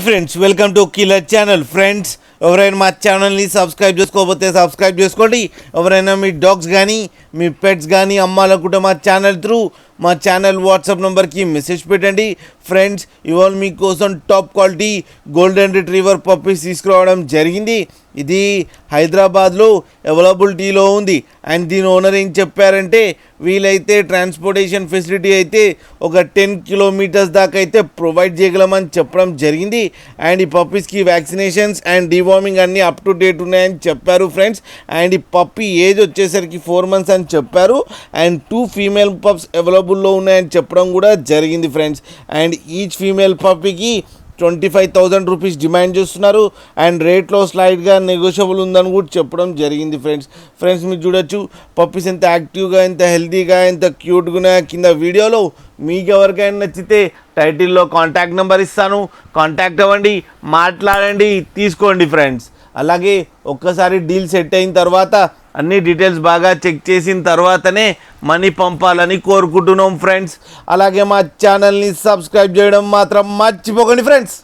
Friends welcome to killer channel. Friends ఎవరైనా మా ఛానల్ని సబ్స్క్రైబ్ చేసుకోకపోతే సబ్స్క్రైబ్ చేసుకోండి. ఎవరైనా మీ డాగ్స్ కానీ మీ పెట్స్ కానీ అమ్మాలనుకుంటే మా ఛానల్ త్రూ మా ఛానల్ వాట్సాప్ నెంబర్కి మెసేజ్ పెట్టండి. ఫ్రెండ్స్ ఇవాళ మీకోసం top quality golden retriever puppies తీసుకురావడం జరిగింది. ఇది హైదరాబాద్లో అవైలబిలిటీలో ఉంది. అండ్ దీని ఓనర్ ఏం చెప్పారంటే వీలైతే ట్రాన్స్పోర్టేషన్ ఫెసిలిటీ అయితే ఒక 10 కిలోమీటర్స్ దాకా అయితే ప్రొవైడ్ చేయగలమని చెప్పడం జరిగింది. అండ్ ఈ పప్పీస్కి వ్యాక్సినేషన్స్ అండ్ డివార్మింగ్ అన్నీ అప్ టు డేట్ ఉన్నాయని చెప్పారు ఫ్రెండ్స్. అండ్ ఈ పప్పీ ఏజ్ వచ్చేసరికి 4 months అని చెప్పారు. అండ్ 2 ఫీమేల్ పప్స్ అవైలబుల్లో ఉన్నాయని చెప్పడం కూడా జరిగింది ఫ్రెండ్స్. అండ్ ఈచ్ ఫీమేల్ పప్పీకి 25,000 రూపీస్ డిమాండ్ చేస్తున్నారు. అండ్ రేట్లో స్లైడ్గా నెగోషియబుల్ ఉందని కూడా చెప్పడం జరిగింది ఫ్రెండ్స్ మీరు చూడొచ్చు పప్పీస్ ఎంత యాక్టివ్గా, ఎంత హెల్తీగా, ఎంత క్యూట్గా ఉన్నాయో కింద వీడియోలో. మీకు ఎవరికైనా నచ్చితే టైటిల్లో కాంటాక్ట్ నెంబర్ ఇస్తాను, కాంటాక్ట్ అవ్వండి, మాట్లాడండి, తీసుకోండి ఫ్రెండ్స్. అలాగే ఒక్కసారి డీల్ సెట్ అయిన తర్వాత అన్ని డీటెయిల్స్ బాగా చెక్ చేసిన తర్వాతనే మనీ పంపాలని కోరుకుంటున్నాం ఫ్రెండ్స్. అలాగే మా ఛానల్ని సబ్స్క్రైబ్ చేయడం మాత్రం మర్చిపోకండి ఫ్రెండ్స్.